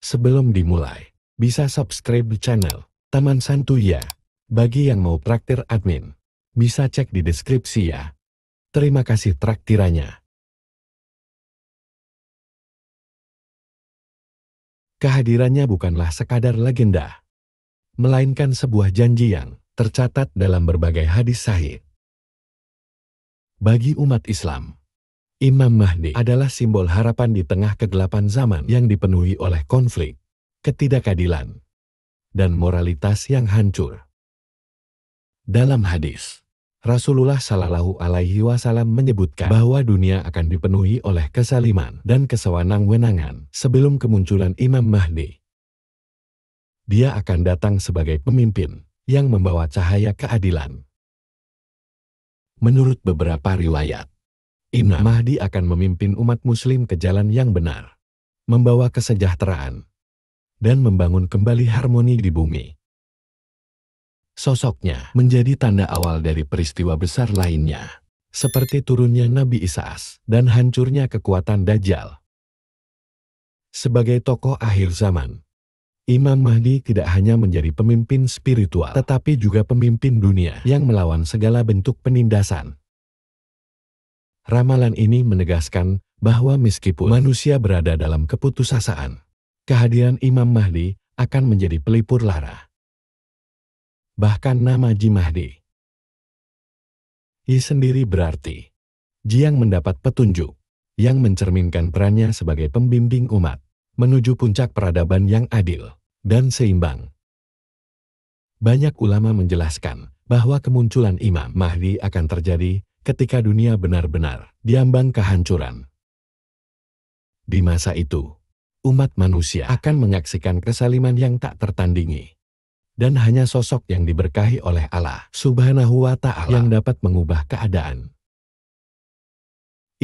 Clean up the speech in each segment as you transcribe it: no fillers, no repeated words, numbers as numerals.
Sebelum dimulai, bisa subscribe channel Taman Santuy ya. Bagi yang mau traktir admin, bisa cek di deskripsi ya. Terima kasih traktirannya. Kehadirannya bukanlah sekadar legenda, melainkan sebuah janji yang tercatat dalam berbagai hadis sahih. Bagi umat Islam, Imam Mahdi adalah simbol harapan di tengah kegelapan zaman yang dipenuhi oleh konflik, ketidakadilan, dan moralitas yang hancur. Dalam hadis, Rasulullah Shallallahu Alaihi Wasallam menyebutkan bahwa dunia akan dipenuhi oleh kezaliman dan kesewenang-wenangan sebelum kemunculan Imam Mahdi. Dia akan datang sebagai pemimpin yang membawa cahaya keadilan. Menurut beberapa riwayat, Imam Mahdi akan memimpin umat muslim ke jalan yang benar, membawa kesejahteraan, dan membangun kembali harmoni di bumi. Sosoknya menjadi tanda awal dari peristiwa besar lainnya, seperti turunnya Nabi Isa dan hancurnya kekuatan Dajjal. Sebagai tokoh akhir zaman, Imam Mahdi tidak hanya menjadi pemimpin spiritual, tetapi juga pemimpin dunia yang melawan segala bentuk penindasan. Ramalan ini menegaskan bahwa meskipun manusia berada dalam keputusasaan, kehadiran Imam Mahdi akan menjadi pelipur lara. Bahkan nama Ji Mahdi I sendiri berarti Ji yang mendapat petunjuk, yang mencerminkan perannya sebagai pembimbing umat menuju puncak peradaban yang adil dan seimbang. Banyak ulama menjelaskan bahwa kemunculan Imam Mahdi akan terjadi ketika dunia benar-benar diambang kehancuran. Di masa itu, umat manusia akan menyaksikan kesaliman yang tak tertandingi, dan hanya sosok yang diberkahi oleh Allah Subhanahu wa Ta'ala yang dapat mengubah keadaan.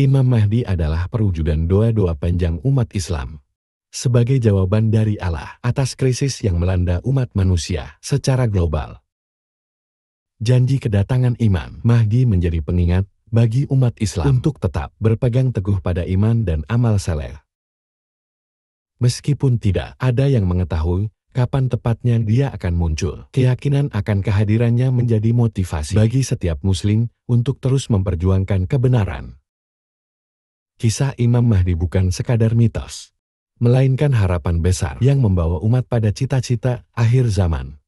Imam Mahdi adalah perwujudan doa-doa panjang umat Islam sebagai jawaban dari Allah atas krisis yang melanda umat manusia secara global. Janji kedatangan Imam Mahdi menjadi pengingat bagi umat Islam untuk tetap berpegang teguh pada iman dan amal saleh. Meskipun tidak ada yang mengetahui kapan tepatnya dia akan muncul, keyakinan akan kehadirannya menjadi motivasi bagi setiap muslim untuk terus memperjuangkan kebenaran. Kisah Imam Mahdi bukan sekadar mitos, melainkan harapan besar yang membawa umat pada cita-cita akhir zaman.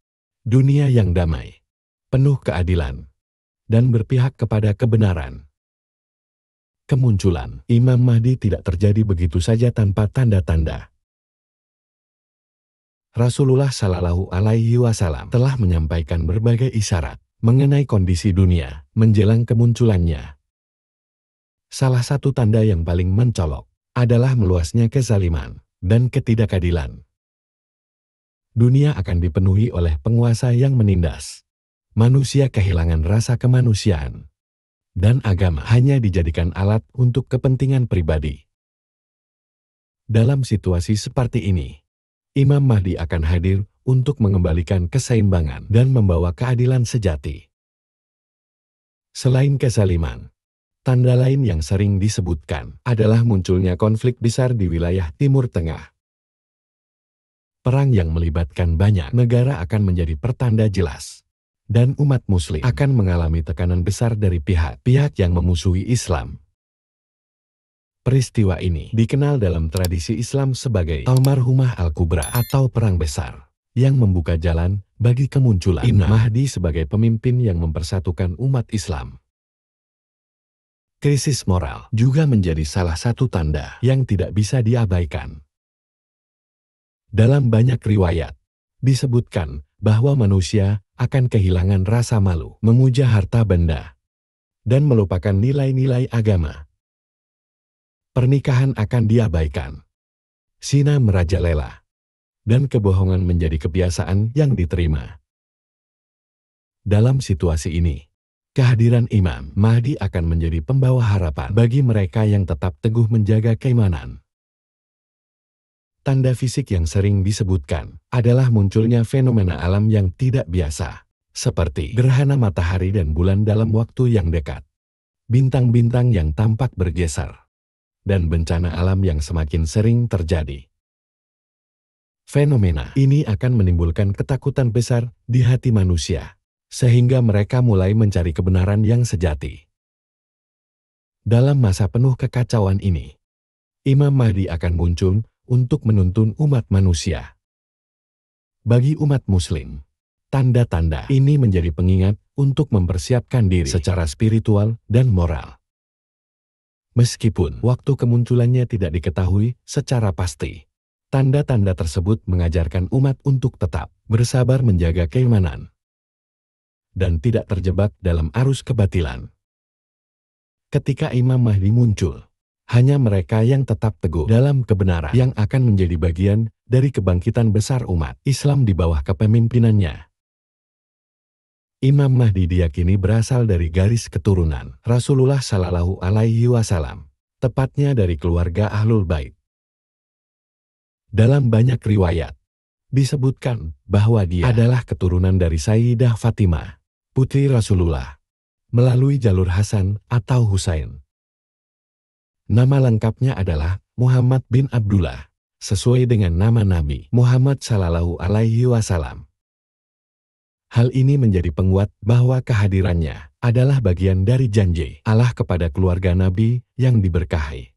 Dunia yang damai, penuh keadilan, dan berpihak kepada kebenaran. Kemunculan Imam Mahdi tidak terjadi begitu saja tanpa tanda-tanda. Rasulullah Shallallahu Alaihi Wasallam telah menyampaikan berbagai isyarat mengenai kondisi dunia menjelang kemunculannya. Salah satu tanda yang paling mencolok adalah meluasnya kezaliman dan ketidakadilan. Dunia akan dipenuhi oleh penguasa yang menindas. Manusia kehilangan rasa kemanusiaan, dan agama hanya dijadikan alat untuk kepentingan pribadi. Dalam situasi seperti ini, Imam Mahdi akan hadir untuk mengembalikan keseimbangan dan membawa keadilan sejati. Selain kezaliman, tanda lain yang sering disebutkan adalah munculnya konflik besar di wilayah Timur Tengah. Perang yang melibatkan banyak negara akan menjadi pertanda jelas, dan umat muslim akan mengalami tekanan besar dari pihak-pihak yang memusuhi Islam. Peristiwa ini dikenal dalam tradisi Islam sebagai Al-Marhumah Al-Kubra atau Perang Besar, yang membuka jalan bagi kemunculan Imam Mahdi sebagai pemimpin yang mempersatukan umat Islam. Krisis moral juga menjadi salah satu tanda yang tidak bisa diabaikan. Dalam banyak riwayat, disebutkan bahwa manusia akan kehilangan rasa malu, memuja harta benda, dan melupakan nilai-nilai agama. Pernikahan akan diabaikan, zina merajalela, dan kebohongan menjadi kebiasaan yang diterima. Dalam situasi ini, kehadiran Imam Mahdi akan menjadi pembawa harapan bagi mereka yang tetap teguh menjaga keimanan. Tanda fisik yang sering disebutkan adalah munculnya fenomena alam yang tidak biasa, seperti gerhana matahari dan bulan dalam waktu yang dekat, bintang-bintang yang tampak bergeser, dan bencana alam yang semakin sering terjadi. Fenomena ini akan menimbulkan ketakutan besar di hati manusia, sehingga mereka mulai mencari kebenaran yang sejati. Dalam masa penuh kekacauan ini, Imam Mahdi akan muncul untuk menuntun umat manusia. Bagi umat Muslim, tanda-tanda ini menjadi pengingat untuk mempersiapkan diri secara spiritual dan moral. Meskipun waktu kemunculannya tidak diketahui secara pasti, tanda-tanda tersebut mengajarkan umat untuk tetap bersabar menjaga keimanan dan tidak terjebak dalam arus kebatilan. Ketika Imam Mahdi muncul, hanya mereka yang tetap teguh dalam kebenaran yang akan menjadi bagian dari kebangkitan besar umat Islam di bawah kepemimpinannya. Imam Mahdi diyakini berasal dari garis keturunan Rasulullah Shallallahu Alaihi Wasallam, tepatnya dari keluarga Ahlul Bait. Dalam banyak riwayat, disebutkan bahwa dia adalah keturunan dari Sayyidah Fatimah, putri Rasulullah, melalui jalur Hasan atau Husain. Nama lengkapnya adalah Muhammad bin Abdullah, sesuai dengan nama Nabi Muhammad Shallallahu Alaihi Wasallam. Hal ini menjadi penguat bahwa kehadirannya adalah bagian dari janji Allah kepada keluarga Nabi yang diberkahi.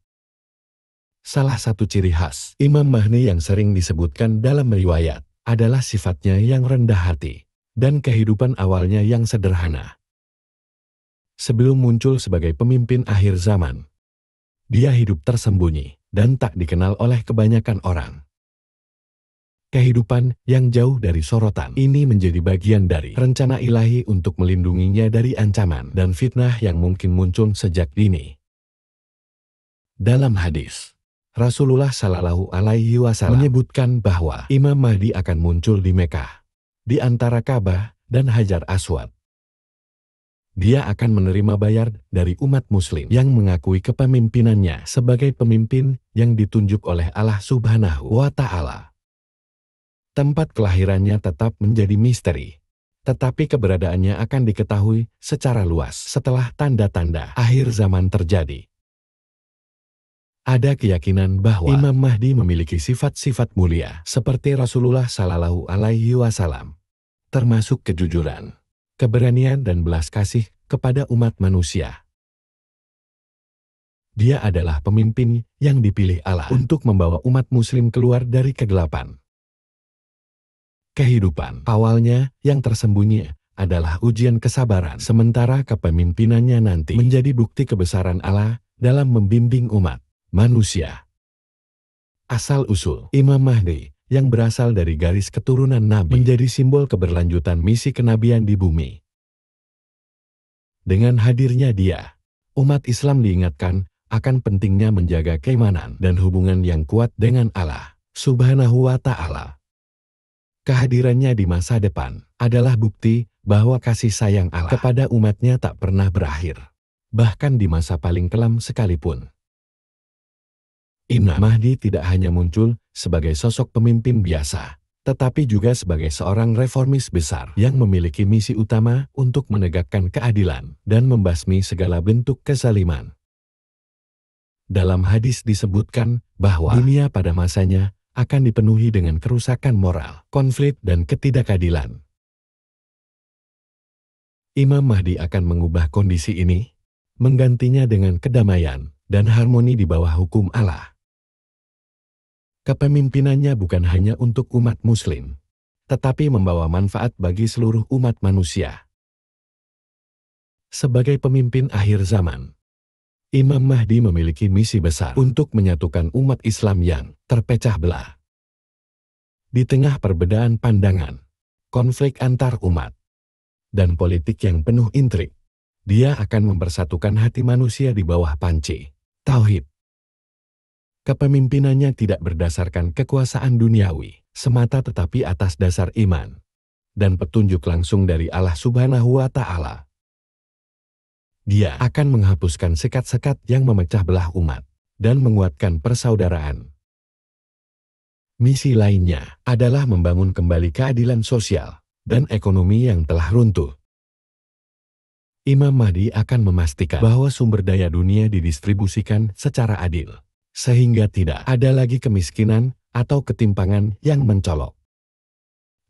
Salah satu ciri khas Imam Mahdi yang sering disebutkan dalam riwayat adalah sifatnya yang rendah hati dan kehidupan awalnya yang sederhana. Sebelum muncul sebagai pemimpin akhir zaman, dia hidup tersembunyi dan tak dikenal oleh kebanyakan orang. Kehidupan yang jauh dari sorotan ini menjadi bagian dari rencana ilahi untuk melindunginya dari ancaman dan fitnah yang mungkin muncul sejak dini. Dalam hadis, Rasulullah Shallallahu Alaihi Wasallam menyebutkan bahwa Imam Mahdi akan muncul di Mekah, di antara Ka'bah dan Hajar Aswad. Dia akan menerima bayar dari umat Muslim yang mengakui kepemimpinannya sebagai pemimpin yang ditunjuk oleh Allah Subhanahu wa Ta'ala. Tempat kelahirannya tetap menjadi misteri, tetapi keberadaannya akan diketahui secara luas setelah tanda-tanda akhir zaman terjadi. Ada keyakinan bahwa Imam Mahdi memiliki sifat-sifat mulia seperti Rasulullah Shallallahu Alaihi Wasallam, termasuk kejujuran, keberanian dan belas kasih kepada umat manusia. Dia adalah pemimpin yang dipilih Allah untuk membawa umat Muslim keluar dari kegelapan. Kehidupan awalnya yang tersembunyi adalah ujian kesabaran, sementara kepemimpinannya nanti menjadi bukti kebesaran Allah dalam membimbing umat manusia. Asal-usul Imam Mahdi yang berasal dari garis keturunan Nabi menjadi simbol keberlanjutan misi kenabian di bumi. Dengan hadirnya dia, umat Islam diingatkan akan pentingnya menjaga keimanan dan hubungan yang kuat dengan Allah Subhanahu wa Ta'ala. Kehadirannya di masa depan adalah bukti bahwa kasih sayang Allah kepada umatnya tak pernah berakhir, bahkan di masa paling kelam sekalipun. Imam Mahdi tidak hanya muncul sebagai sosok pemimpin biasa, tetapi juga sebagai seorang reformis besar yang memiliki misi utama untuk menegakkan keadilan dan membasmi segala bentuk kezaliman. Dalam hadis disebutkan bahwa dunia pada masanya akan dipenuhi dengan kerusakan moral, konflik, dan ketidakadilan. Imam Mahdi akan mengubah kondisi ini, menggantinya dengan kedamaian dan harmoni di bawah hukum Allah. Kepemimpinannya bukan hanya untuk umat Muslim, tetapi membawa manfaat bagi seluruh umat manusia. Sebagai pemimpin akhir zaman, Imam Mahdi memiliki misi besar untuk menyatukan umat Islam yang terpecah belah. Di tengah perbedaan pandangan, konflik antar umat, dan politik yang penuh intrik, dia akan mempersatukan hati manusia di bawah panci tauhid. Kepemimpinannya tidak berdasarkan kekuasaan duniawi semata tetapi atas dasar iman dan petunjuk langsung dari Allah Subhanahu wa Ta'ala. Dia akan menghapuskan sekat-sekat yang memecah belah umat dan menguatkan persaudaraan. Misi lainnya adalah membangun kembali keadilan sosial dan ekonomi yang telah runtuh. Imam Mahdi akan memastikan bahwa sumber daya dunia didistribusikan secara adil, sehingga tidak ada lagi kemiskinan atau ketimpangan yang mencolok.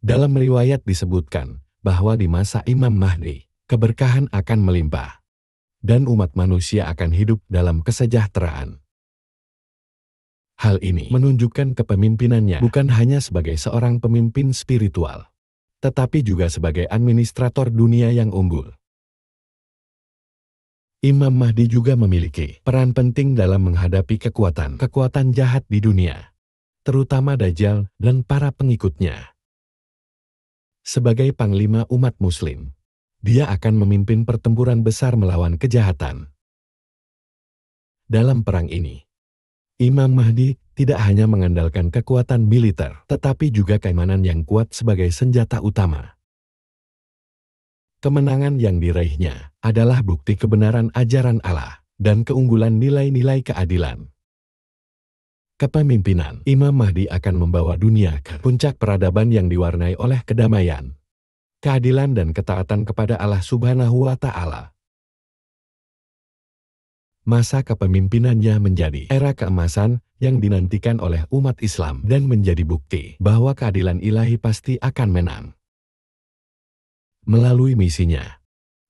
Dalam riwayat disebutkan bahwa di masa Imam Mahdi, keberkahan akan melimpah, dan umat manusia akan hidup dalam kesejahteraan. Hal ini menunjukkan kepemimpinannya bukan hanya sebagai seorang pemimpin spiritual, tetapi juga sebagai administrator dunia yang unggul. Imam Mahdi juga memiliki peran penting dalam menghadapi kekuatan jahat di dunia, terutama Dajjal dan para pengikutnya. Sebagai panglima umat muslim, dia akan memimpin pertempuran besar melawan kejahatan. Dalam perang ini, Imam Mahdi tidak hanya mengandalkan kekuatan militer, tetapi juga keimanan yang kuat sebagai senjata utama. Kemenangan yang diraihnya adalah bukti kebenaran ajaran Allah dan keunggulan nilai-nilai keadilan. Kepemimpinan Imam Mahdi akan membawa dunia ke puncak peradaban yang diwarnai oleh kedamaian, keadilan dan ketaatan kepada Allah Subhanahu wa Ta'ala. Masa kepemimpinannya menjadi era keemasan yang dinantikan oleh umat Islam dan menjadi bukti bahwa keadilan ilahi pasti akan menang. Melalui misinya,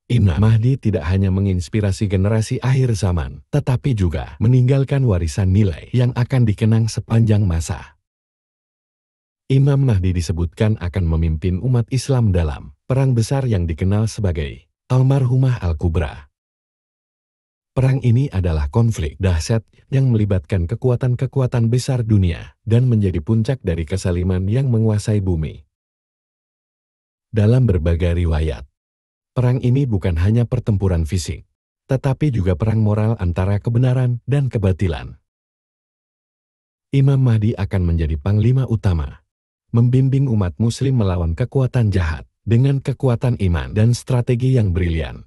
Imam Mahdi tidak hanya menginspirasi generasi akhir zaman, tetapi juga meninggalkan warisan nilai yang akan dikenang sepanjang masa. Imam Mahdi disebutkan akan memimpin umat Islam dalam perang besar yang dikenal sebagai Al-Marhumah Al-Kubra. Perang ini adalah konflik dahsyat yang melibatkan kekuatan-kekuatan besar dunia dan menjadi puncak dari kezaliman yang menguasai bumi. Dalam berbagai riwayat, perang ini bukan hanya pertempuran fisik, tetapi juga perang moral antara kebenaran dan kebatilan. Imam Mahdi akan menjadi panglima utama, membimbing umat muslim melawan kekuatan jahat dengan kekuatan iman dan strategi yang brilian.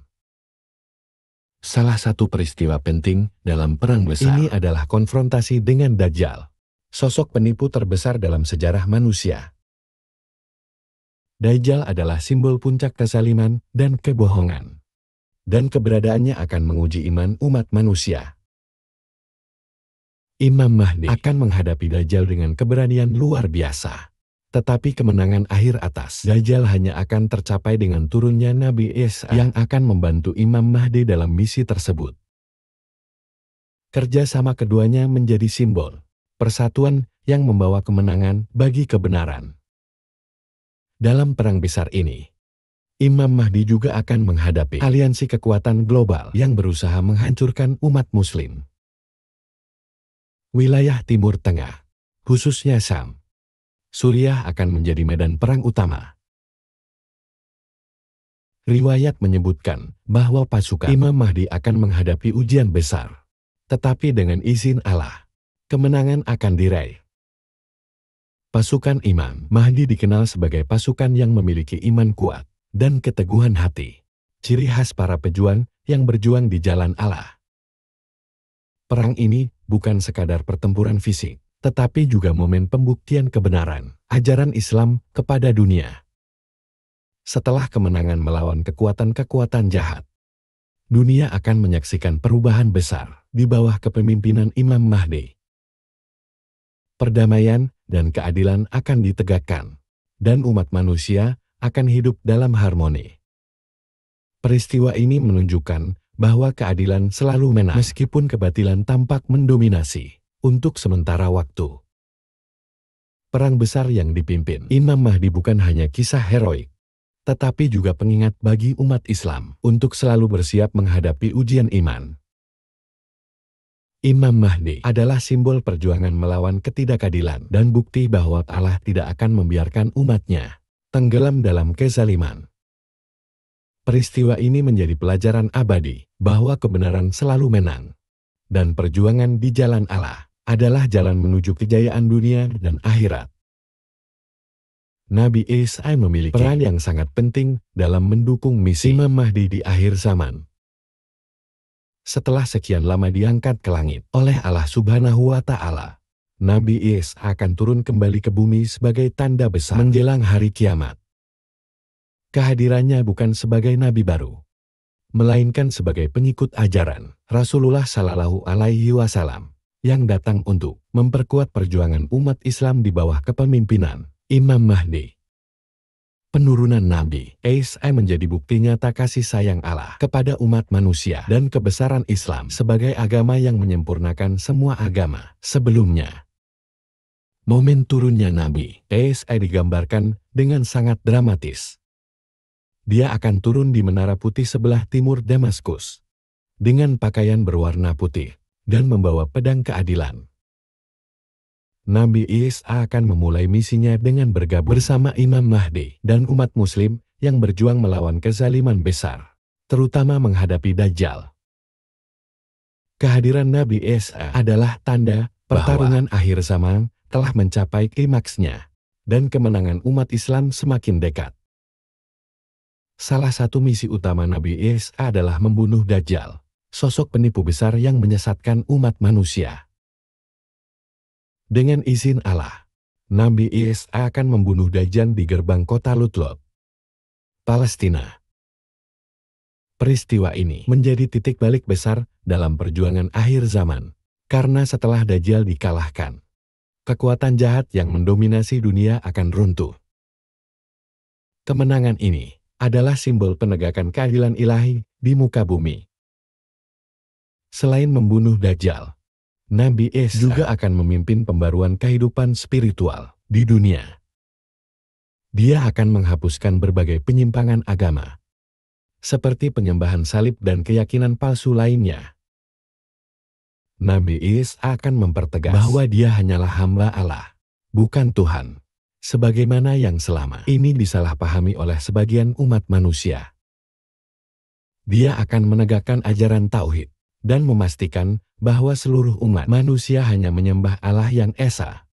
Salah satu peristiwa penting dalam perang besar ini adalah konfrontasi dengan Dajjal, sosok penipu terbesar dalam sejarah manusia. Dajjal adalah simbol puncak kezaliman dan kebohongan, dan keberadaannya akan menguji iman umat manusia. Imam Mahdi akan menghadapi Dajjal dengan keberanian luar biasa, tetapi kemenangan akhir atas Dajjal hanya akan tercapai dengan turunnya Nabi Isa yang akan membantu Imam Mahdi dalam misi tersebut. Kerjasama keduanya menjadi simbol persatuan yang membawa kemenangan bagi kebenaran. Dalam perang besar ini, Imam Mahdi juga akan menghadapi aliansi kekuatan global yang berusaha menghancurkan umat muslim. Wilayah Timur Tengah, khususnya Syam, Suriah akan menjadi medan perang utama. Riwayat menyebutkan bahwa pasukan Imam Mahdi akan menghadapi ujian besar, tetapi dengan izin Allah, kemenangan akan diraih. Pasukan Imam Mahdi dikenal sebagai pasukan yang memiliki iman kuat dan keteguhan hati, ciri khas para pejuang yang berjuang di jalan Allah. Perang ini bukan sekadar pertempuran fisik, tetapi juga momen pembuktian kebenaran ajaran Islam kepada dunia. Setelah kemenangan melawan kekuatan-kekuatan jahat, dunia akan menyaksikan perubahan besar di bawah kepemimpinan Imam Mahdi. Perdamaian dan keadilan akan ditegakkan, dan umat manusia akan hidup dalam harmoni. Peristiwa ini menunjukkan bahwa keadilan selalu menang meskipun kebatilan tampak mendominasi untuk sementara waktu. Perang besar yang dipimpin Imam Mahdi bukan hanya kisah heroik, tetapi juga pengingat bagi umat Islam untuk selalu bersiap menghadapi ujian iman. Imam Mahdi adalah simbol perjuangan melawan ketidakadilan dan bukti bahwa Allah tidak akan membiarkan umatnya tenggelam dalam kezaliman. Peristiwa ini menjadi pelajaran abadi bahwa kebenaran selalu menang, dan perjuangan di jalan Allah adalah jalan menuju kejayaan dunia dan akhirat. Nabi Isa memiliki peran yang sangat penting dalam mendukung misi Imam Mahdi di akhir zaman. Setelah sekian lama diangkat ke langit oleh Allah Subhanahu wa Ta'ala, Nabi Isa akan turun kembali ke bumi sebagai tanda besar menjelang hari kiamat. Kehadirannya bukan sebagai nabi baru, melainkan sebagai pengikut ajaran Rasulullah Shallallahu Alaihi Wasallam yang datang untuk memperkuat perjuangan umat Islam di bawah kepemimpinan Imam Mahdi. Penurunan Nabi Isa menjadi bukti nyata kasih sayang Allah kepada umat manusia dan kebesaran Islam sebagai agama yang menyempurnakan semua agama sebelumnya. Momen turunnya Nabi Isa digambarkan dengan sangat dramatis. Dia akan turun di Menara Putih sebelah timur Damaskus dengan pakaian berwarna putih dan membawa pedang keadilan. Nabi Isa akan memulai misinya dengan bergabung bersama Imam Mahdi dan umat muslim yang berjuang melawan kezaliman besar, terutama menghadapi Dajjal. Kehadiran Nabi Isa adalah tanda pertarungan akhir zaman telah mencapai klimaksnya dan kemenangan umat Islam semakin dekat. Salah satu misi utama Nabi Isa adalah membunuh Dajjal, sosok penipu besar yang menyesatkan umat manusia. Dengan izin Allah, Nabi Isa akan membunuh Dajjal di gerbang kota Lutlot, Palestina. Peristiwa ini menjadi titik balik besar dalam perjuangan akhir zaman, karena setelah Dajjal dikalahkan, kekuatan jahat yang mendominasi dunia akan runtuh. Kemenangan ini adalah simbol penegakan keadilan ilahi di muka bumi. Selain membunuh Dajjal, Nabi Isa juga akan memimpin pembaruan kehidupan spiritual di dunia. Dia akan menghapuskan berbagai penyimpangan agama, seperti penyembahan salib dan keyakinan palsu lainnya. Nabi Isa akan mempertegas bahwa dia hanyalah hamba Allah, bukan Tuhan, sebagaimana yang selama ini disalahpahami oleh sebagian umat manusia. Dia akan menegakkan ajaran tauhid dan memastikan bahwa seluruh umat manusia hanya menyembah Allah yang esa.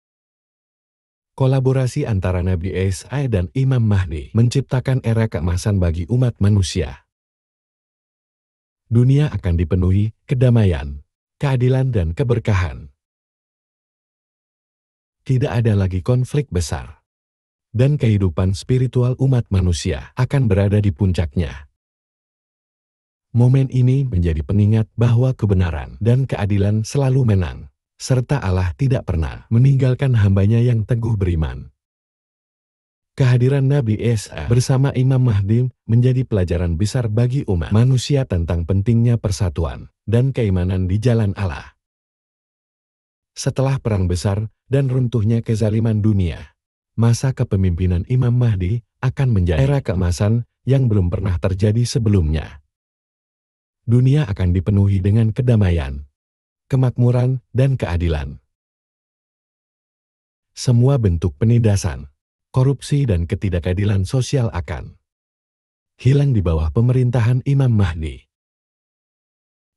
Kolaborasi antara Nabi Isa dan Imam Mahdi menciptakan era keemasan bagi umat manusia. Dunia akan dipenuhi kedamaian, keadilan dan keberkahan. Tidak ada lagi konflik besar, dan kehidupan spiritual umat manusia akan berada di puncaknya. Momen ini menjadi pengingat bahwa kebenaran dan keadilan selalu menang, serta Allah tidak pernah meninggalkan hambanya yang teguh beriman. Kehadiran Nabi Isa bersama Imam Mahdi menjadi pelajaran besar bagi umat manusia tentang pentingnya persatuan dan keimanan di jalan Allah. Setelah perang besar dan runtuhnya kezaliman dunia, masa kepemimpinan Imam Mahdi akan menjadi era keemasan yang belum pernah terjadi sebelumnya. Dunia akan dipenuhi dengan kedamaian, kemakmuran, dan keadilan. Semua bentuk penindasan, korupsi, dan ketidakadilan sosial akan hilang di bawah pemerintahan Imam Mahdi.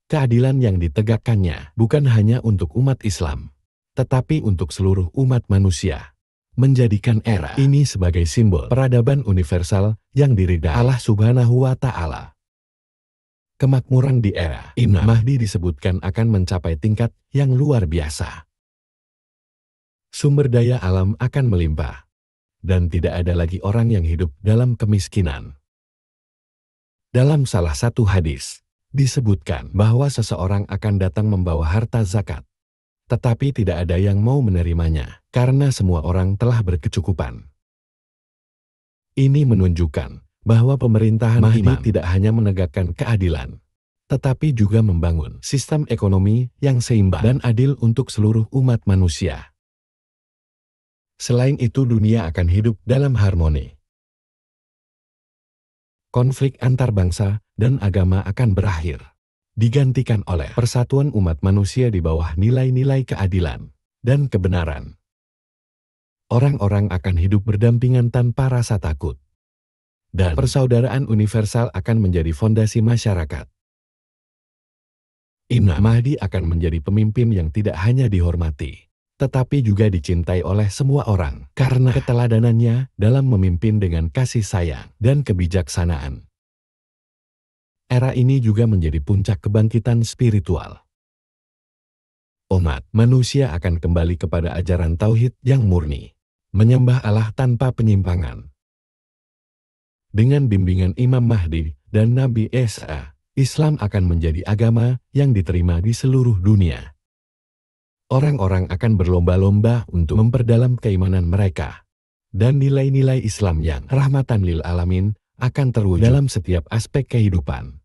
Keadilan yang ditegakkannya bukan hanya untuk umat Islam, tetapi untuk seluruh umat manusia, menjadikan era ini sebagai simbol peradaban universal yang diridai Allah Subhanahu wa Ta'ala. Kemakmuran di era Imam Mahdi disebutkan akan mencapai tingkat yang luar biasa. Sumber daya alam akan melimpah, dan tidak ada lagi orang yang hidup dalam kemiskinan. Dalam salah satu hadis, disebutkan bahwa seseorang akan datang membawa harta zakat, tetapi tidak ada yang mau menerimanya, karena semua orang telah berkecukupan. Ini menunjukkan bahwa pemerintahan Mahdi tidak hanya menegakkan keadilan, tetapi juga membangun sistem ekonomi yang seimbang dan adil untuk seluruh umat manusia. Selain itu, dunia akan hidup dalam harmoni. Konflik antar bangsa dan agama akan berakhir, digantikan oleh persatuan umat manusia di bawah nilai-nilai keadilan dan kebenaran. Orang-orang akan hidup berdampingan tanpa rasa takut, dan persaudaraan universal akan menjadi fondasi masyarakat. Imam Mahdi akan menjadi pemimpin yang tidak hanya dihormati, tetapi juga dicintai oleh semua orang karena keteladanannya dalam memimpin dengan kasih sayang dan kebijaksanaan. Era ini juga menjadi puncak kebangkitan spiritual. Umat manusia akan kembali kepada ajaran tauhid yang murni, menyembah Allah tanpa penyimpangan. Dengan bimbingan Imam Mahdi dan Nabi Isa, Islam akan menjadi agama yang diterima di seluruh dunia. Orang-orang akan berlomba-lomba untuk memperdalam keimanan mereka. Dan nilai-nilai Islam yang rahmatan lil alamin akan terwujud dalam setiap aspek kehidupan.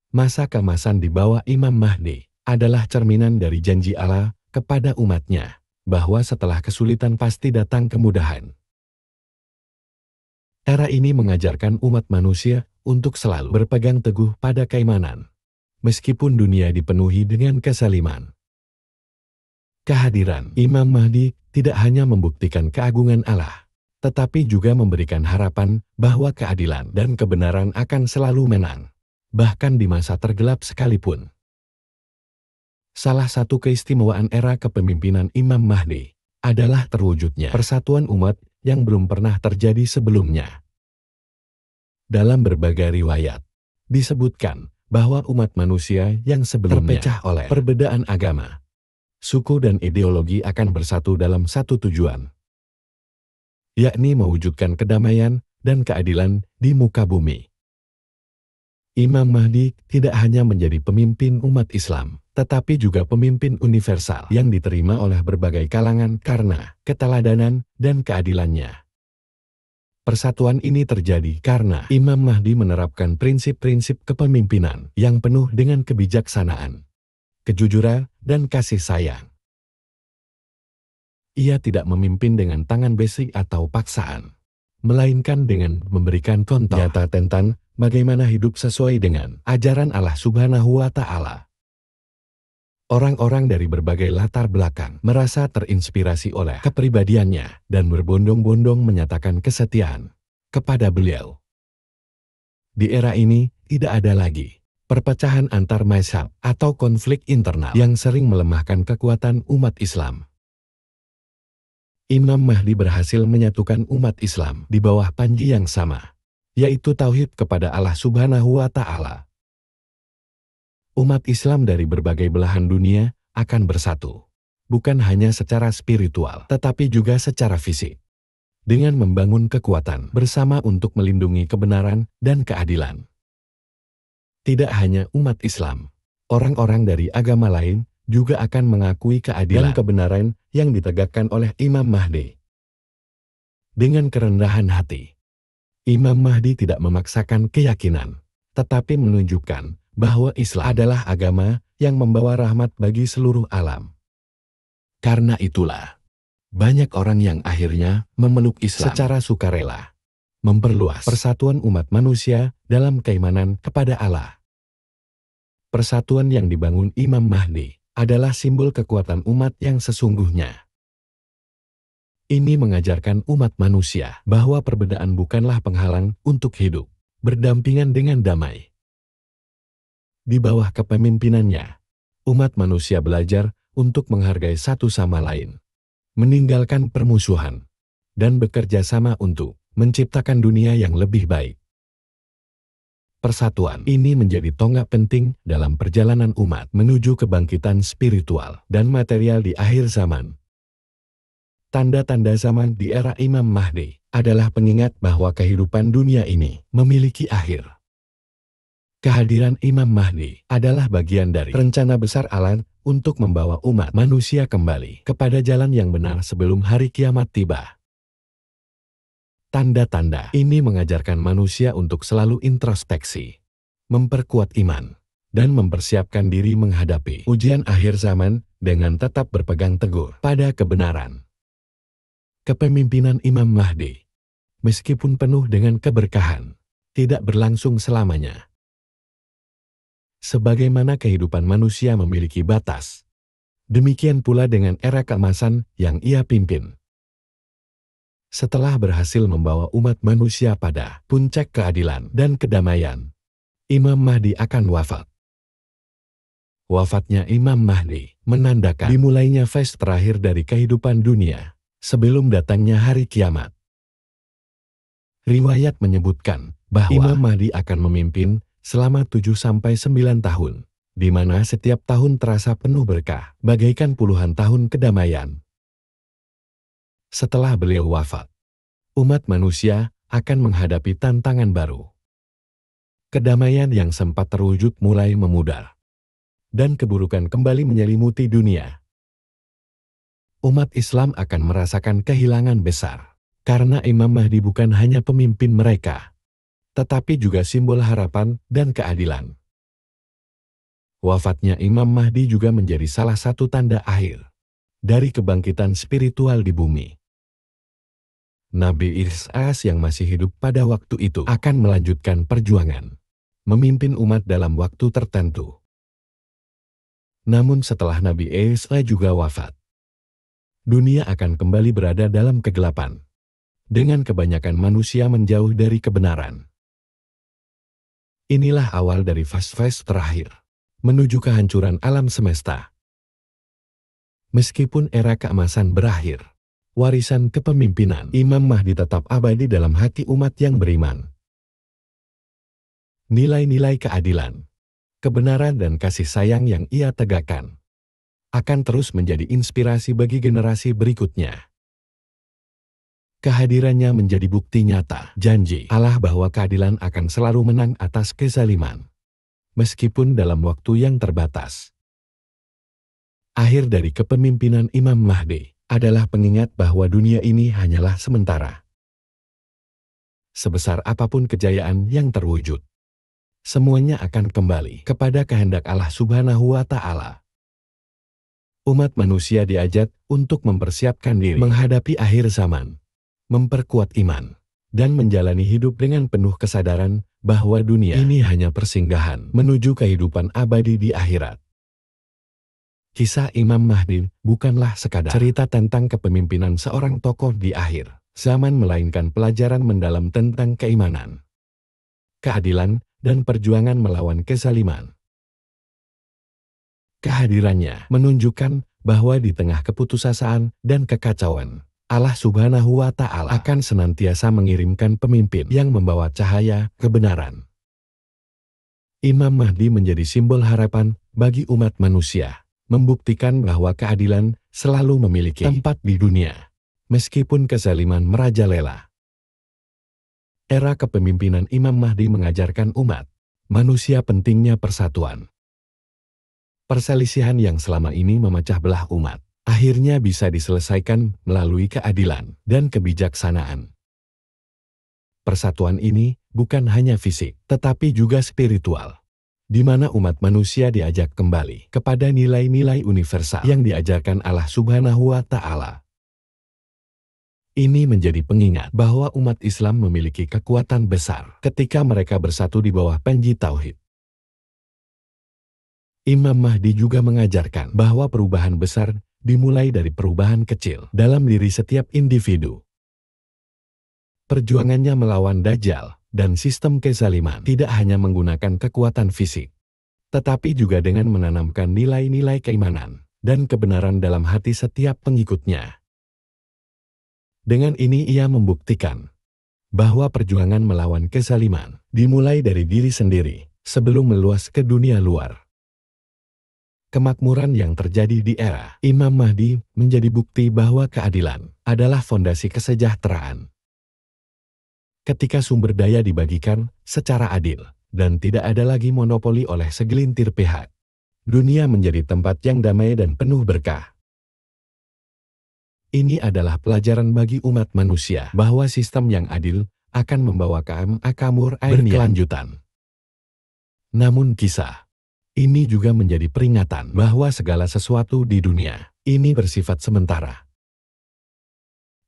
Masa keemasan di bawah Imam Mahdi adalah cerminan dari janji Allah kepada umatnya, bahwa setelah kesulitan pasti datang kemudahan. Era ini mengajarkan umat manusia untuk selalu berpegang teguh pada keimanan, meskipun dunia dipenuhi dengan kesaliman. Kehadiran Imam Mahdi tidak hanya membuktikan keagungan Allah, tetapi juga memberikan harapan bahwa keadilan dan kebenaran akan selalu menang, bahkan di masa tergelap sekalipun. Salah satu keistimewaan era kepemimpinan Imam Mahdi adalah terwujudnya persatuan umat yang belum pernah terjadi sebelumnya. Dalam berbagai riwayat, disebutkan bahwa umat manusia yang sebelumnya terpecah oleh perbedaan agama, suku dan ideologi akan bersatu dalam satu tujuan, yakni mewujudkan kedamaian dan keadilan di muka bumi. Imam Mahdi tidak hanya menjadi pemimpin umat Islam, tetapi juga pemimpin universal yang diterima oleh berbagai kalangan karena keteladanan dan keadilannya. Persatuan ini terjadi karena Imam Mahdi menerapkan prinsip-prinsip kepemimpinan yang penuh dengan kebijaksanaan, kejujuran, dan kasih sayang. Ia tidak memimpin dengan tangan besi atau paksaan, melainkan dengan memberikan contoh nyata tentang bagaimana hidup sesuai dengan ajaran Allah Subhanahu wa Ta'ala. Orang-orang dari berbagai latar belakang merasa terinspirasi oleh kepribadiannya dan berbondong-bondong menyatakan kesetiaan kepada beliau. Di era ini, tidak ada lagi perpecahan antar mazhab atau konflik internal yang sering melemahkan kekuatan umat Islam. Imam Mahdi berhasil menyatukan umat Islam di bawah panji yang sama, yaitu tauhid kepada Allah Subhanahu wa Ta'ala. Umat Islam dari berbagai belahan dunia akan bersatu, bukan hanya secara spiritual, tetapi juga secara fisik, dengan membangun kekuatan bersama untuk melindungi kebenaran dan keadilan. Tidak hanya umat Islam, orang-orang dari agama lain juga akan mengakui keadilan dan kebenaran yang ditegakkan oleh Imam Mahdi. Dengan kerendahan hati, Imam Mahdi tidak memaksakan keyakinan, tetapi menunjukkan bahwa Islam adalah agama yang membawa rahmat bagi seluruh alam. Karena itulah, banyak orang yang akhirnya memeluk Islam secara sukarela, memperluas persatuan umat manusia dalam keimanan kepada Allah. Persatuan yang dibangun Imam Mahdi adalah simbol kekuatan umat yang sesungguhnya. Ini mengajarkan umat manusia bahwa perbedaan bukanlah penghalang untuk hidup berdampingan dengan damai. Di bawah kepemimpinannya, umat manusia belajar untuk menghargai satu sama lain, meninggalkan permusuhan, dan bekerja sama untuk menciptakan dunia yang lebih baik. Persatuan ini menjadi tonggak penting dalam perjalanan umat menuju kebangkitan spiritual dan material di akhir zaman. Tanda-tanda zaman di era Imam Mahdi adalah pengingat bahwa kehidupan dunia ini memiliki akhir. Kehadiran Imam Mahdi adalah bagian dari rencana besar Allah untuk membawa umat manusia kembali kepada jalan yang benar sebelum hari kiamat tiba. Tanda-tanda ini mengajarkan manusia untuk selalu introspeksi, memperkuat iman, dan mempersiapkan diri menghadapi ujian akhir zaman dengan tetap berpegang teguh pada kebenaran. Kepemimpinan Imam Mahdi, meskipun penuh dengan keberkahan, tidak berlangsung selamanya. Sebagaimana kehidupan manusia memiliki batas, demikian pula dengan era keemasan yang ia pimpin. Setelah berhasil membawa umat manusia pada puncak keadilan dan kedamaian, Imam Mahdi akan wafat. Wafatnya Imam Mahdi menandakan dimulainya fase terakhir dari kehidupan dunia sebelum datangnya hari kiamat. Riwayat menyebutkan bahwa Imam Mahdi akan memimpin selama 7-9 tahun, di mana setiap tahun terasa penuh berkah, bagaikan puluhan tahun kedamaian. Setelah beliau wafat, umat manusia akan menghadapi tantangan baru. Kedamaian yang sempat terwujud mulai memudar, dan keburukan kembali menyelimuti dunia. Umat Islam akan merasakan kehilangan besar, karena Imam Mahdi bukan hanya pemimpin mereka, tetapi juga simbol harapan dan keadilan. Wafatnya Imam Mahdi juga menjadi salah satu tanda akhir dari kebangkitan spiritual di bumi. Nabi Isa yang masih hidup pada waktu itu akan melanjutkan perjuangan, memimpin umat dalam waktu tertentu. Namun setelah Nabi Isa juga wafat, dunia akan kembali berada dalam kegelapan, dengan kebanyakan manusia menjauh dari kebenaran. Inilah awal dari fase-fase terakhir, menuju kehancuran alam semesta. Meskipun era keemasan berakhir, warisan kepemimpinan Imam Mahdi tetap abadi dalam hati umat yang beriman. Nilai-nilai keadilan, kebenaran dan kasih sayang yang ia tegakkan akan terus menjadi inspirasi bagi generasi berikutnya. Kehadirannya menjadi bukti nyata, janji Allah bahwa keadilan akan selalu menang atas kezaliman, meskipun dalam waktu yang terbatas. Akhir dari kepemimpinan Imam Mahdi adalah pengingat bahwa dunia ini hanyalah sementara. Sebesar apapun kejayaan yang terwujud, semuanya akan kembali kepada kehendak Allah Subhanahu wa Ta'ala. Umat manusia diajak untuk mempersiapkan diri menghadapi akhir zaman, memperkuat iman, dan menjalani hidup dengan penuh kesadaran bahwa dunia ini hanya persinggahan menuju kehidupan abadi di akhirat. Kisah Imam Mahdi bukanlah sekadar cerita tentang kepemimpinan seorang tokoh di akhir zaman, melainkan pelajaran mendalam tentang keimanan, keadilan, dan perjuangan melawan kezaliman. Kehadirannya menunjukkan bahwa di tengah keputusasaan dan kekacauan, Allah Subhanahu wa Ta'ala akan senantiasa mengirimkan pemimpin yang membawa cahaya kebenaran. Imam Mahdi menjadi simbol harapan bagi umat manusia, membuktikan bahwa keadilan selalu memiliki tempat di dunia, meskipun kezaliman merajalela. Era kepemimpinan Imam Mahdi mengajarkan umat manusia pentingnya persatuan. Perselisihan yang selama ini memecah belah umat akhirnya bisa diselesaikan melalui keadilan dan kebijaksanaan. Persatuan ini bukan hanya fisik, tetapi juga spiritual, di mana umat manusia diajak kembali kepada nilai-nilai universal yang diajarkan Allah Subhanahu wa Ta'ala. Ini menjadi pengingat bahwa umat Islam memiliki kekuatan besar ketika mereka bersatu di bawah panji tauhid. Imam Mahdi juga mengajarkan bahwa perubahan besar dimulai dari perubahan kecil dalam diri setiap individu. Perjuangannya melawan Dajjal dan sistem kezaliman tidak hanya menggunakan kekuatan fisik, tetapi juga dengan menanamkan nilai-nilai keimanan dan kebenaran dalam hati setiap pengikutnya. Dengan ini ia membuktikan bahwa perjuangan melawan kezaliman dimulai dari diri sendiri sebelum meluas ke dunia luar. Kemakmuran yang terjadi di era Imam Mahdi menjadi bukti bahwa keadilan adalah fondasi kesejahteraan. Ketika sumber daya dibagikan secara adil dan tidak ada lagi monopoli oleh segelintir pihak, dunia menjadi tempat yang damai dan penuh berkah. Ini adalah pelajaran bagi umat manusia bahwa sistem yang adil akan membawa kemakmuran berkelanjutan. Namun kisah ini juga menjadi peringatan bahwa segala sesuatu di dunia ini bersifat sementara.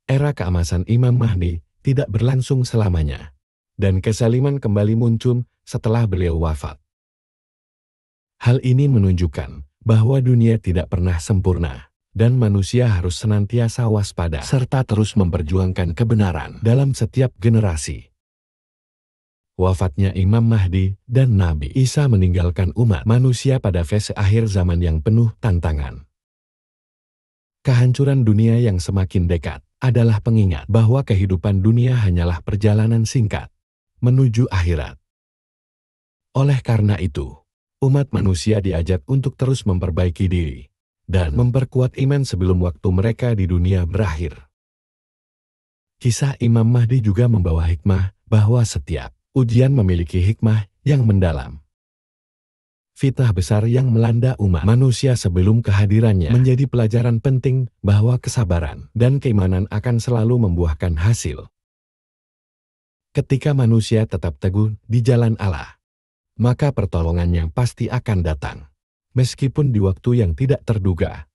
Era keemasan Imam Mahdi tidak berlangsung selamanya, dan kezaliman kembali muncul setelah beliau wafat. Hal ini menunjukkan bahwa dunia tidak pernah sempurna, dan manusia harus senantiasa waspada serta terus memperjuangkan kebenaran dalam setiap generasi. Wafatnya Imam Mahdi dan Nabi Isa meninggalkan umat manusia pada fase akhir zaman yang penuh tantangan. Kehancuran dunia yang semakin dekat adalah pengingat bahwa kehidupan dunia hanyalah perjalanan singkat menuju akhirat. Oleh karena itu, umat manusia diajak untuk terus memperbaiki diri dan memperkuat iman sebelum waktu mereka di dunia berakhir. Kisah Imam Mahdi juga membawa hikmah bahwa setiap ujian memiliki hikmah yang mendalam. fitnah besar yang melanda umat manusia sebelum kehadirannya menjadi pelajaran penting bahwa kesabaran dan keimanan akan selalu membuahkan hasil. Ketika manusia tetap teguh di jalan Allah, maka pertolongannya pasti akan datang. Meskipun di waktu yang tidak terduga,